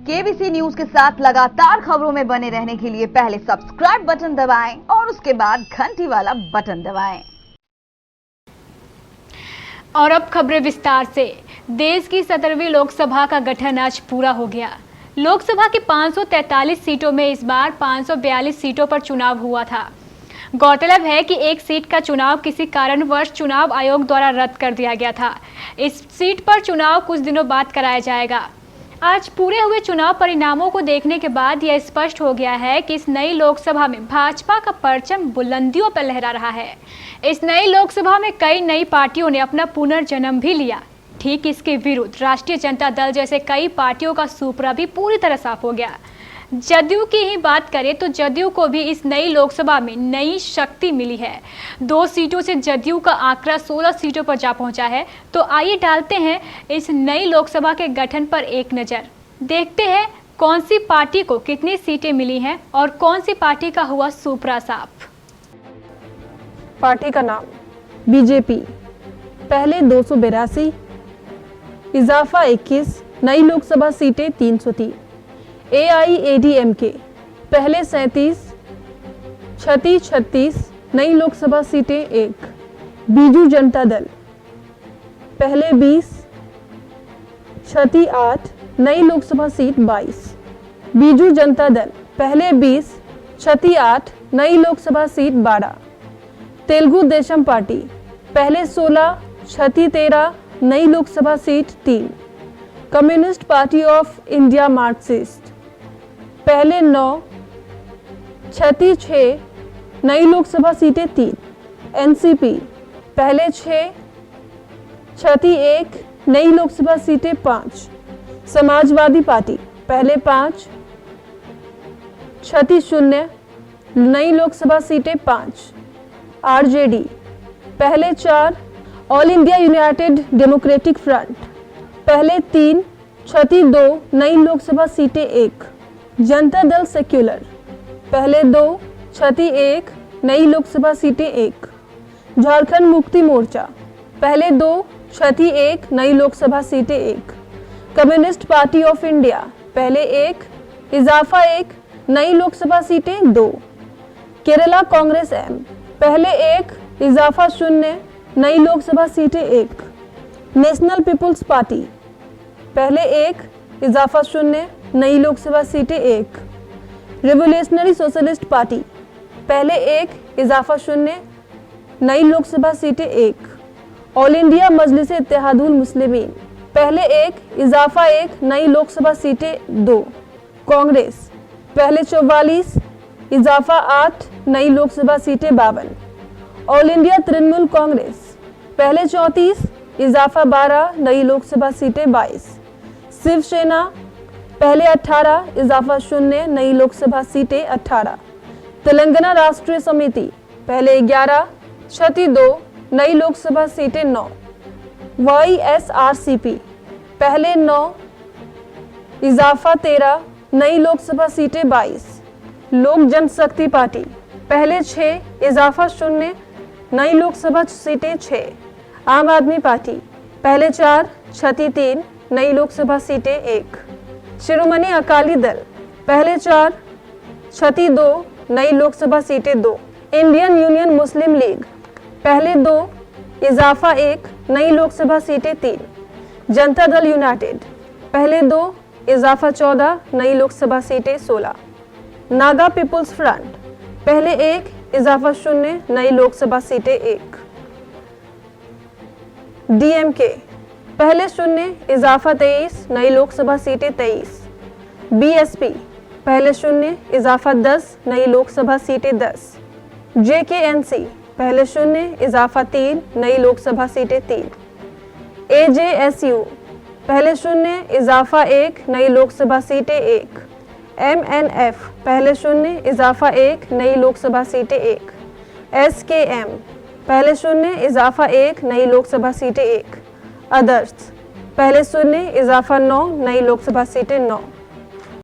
KBC news के साथ लगातार खबरों में बने रहने के लिए पहले सब्सक्राइब बटन दबाएं और उसके बाद घंटी वाला बटन दबाएं। और अब खबरें विस्तार से। देश की 17वीं लोकसभा का गठन आज पूरा हो गया। लोकसभा की 543 सीटों में इस बार 542 सीटों पर चुनाव हुआ था। गौरतलब है कि एक सीट का चुनाव किसी कारणवश चुनाव आयोग द्वारा रद्द कर दिया गया था। इस सीट पर चुनाव कुछ दिनों बाद कराया जाएगा। आज पूरे हुए चुनाव परिणामों को देखने के बाद यह स्पष्ट हो गया है कि इस नई लोकसभा में भाजपा का परचम बुलंदियों पर लहरा रहा है। इस नई लोकसभा में कई नई पार्टियों ने अपना पुनर्जन्म भी लिया। ठीक इसके विरुद्ध राष्ट्रीय जनता दल जैसे कई पार्टियों का सुपड़ा भी पूरी तरह साफ हो गया। जदयू की ही बात करें तो जदयू को भी इस नई लोकसभा में नई शक्ति मिली है। 2 सीटों से जदयू का आंकड़ा 16 सीटों पर जा पहुंचा है। तो आइए डालते हैं इस नई लोकसभा के गठन पर एक नजर। देखते हैं कौन सी पार्टी को कितनी सीटें मिली हैं और कौन सी पार्टी का हुआ सुपड़ा साफ। पार्टी का नाम बीजेपी, पहले 282, इजाफा 21, नई लोकसभा सीटें 303। AIADMK, पहले 37, क्षति 36, नई लोकसभा सीटें 1। बीजू जनता दल, पहले 20, क्षति 8, नई लोकसभा सीट 22। बीजू जनता दल, पहले 20, क्षति 8, नई लोकसभा सीट 12। तेलुगु देशम पार्टी, पहले 16, क्षति 13, नई Lok Sabha seat 3। Communist party of India Marxist, पहले 9, क्षति 6, नई लोकसभा सीटें 3। NCP, पहले 6, क्षति 1, नई लोकसभा सीटें 5। समाजवादी पार्टी, पहले 5, क्षति 0, नई लोकसभा सीटें 5। RJD, पहले 4, all India United democratic front, पहले 3, क्षति 2, नई लोकसभा सीटें 1। जनता दल सेक्युलर, पहले 2, क्षति 1, नई लोकसभा सीटें 1। झारखंड मुक्ति मोर्चा, पहले 2, क्षति 1, नई लोकसभा सीटें 1। कम्युनिस्ट पार्टी ऑफ इंडिया, पहले 1, इजाफा 1, नई लोकसभा सीटें 2। केरला कांग्रेस एम, पहले 1, इजाफा 0, नई लोकसभा सीटें 1। नेशनल पीपुल्स पार्टी, पहले 1, इजाफा 0, नई लोकसभा सीटें 1। रिवोल्यूशनरी सोशलिस्ट पार्टी, पहले 1, इजाफा 0, नई लोकसभा सीटें 1। ऑल इंडिया मजलिस इत्तेहादुल मुस्लिमीन, पहले 1, इजाफा 1, नई लोकसभा सीटें 2। कांग्रेस, पहले 44, इजाफा 8, नई लोकसभा सीटें 52। ऑल इंडिया तृणमूल कांग्रेस, पहले 34, इजाफा 12, नई लोकसभा सीटें 22। शिवसेना, पहले 18, इजाफा 0, नई लोकसभा सीटें 18। तेलंगाना राष्ट्रीय समिति, पहले 11, क्षति 2, नई लोकसभा सीटें 9। YSRCP, पहले 9, इजाफा 13, नई लोकसभा सीटें 22। लोक जनशक्ति पार्टी, पहले 6, इजाफा 0, नई लोकसभा सीटें 6। आम आदमी पार्टी, पहले 4, क्षति 3, नई लोकसभा सीटें 1। शिरोमणि अकाली दल, पहले 4, क्षति 2, नई लोकसभा सीटें 2। इंडियन यूनियन मुस्लिम लीग, पहले 2, इजाफा 1, नई लोकसभा सीटें 3। जनता दल यूनाइटेड, पहले 2, इजाफा 14, नई लोकसभा सीटें 16। नागा पीपुल्स फ्रंट, पहले 1, इजाफा 0, नई लोकसभा सीटें 1। DMK, पहले 0, इजाफा 23, नई लोकसभा सीटें 23। BSP, पहले 0, इजाफा 10, नई लोकसभा सीटें 10। JKNC, पहले 0, इजाफा 3, नई लोकसभा सीटें 3। AJSU, पहले 0, इजाफा 1, नई लोकसभा सीटें 1। MNF, पहले 0, इजाफा 1, नई लोकसभा सीटें 1। SKM, पहले 0, इजाफा 1, नई लोकसभा सीटें 1। अदर्स, पहले 0, इजाफा 9, नई लोकसभा सीटें 9।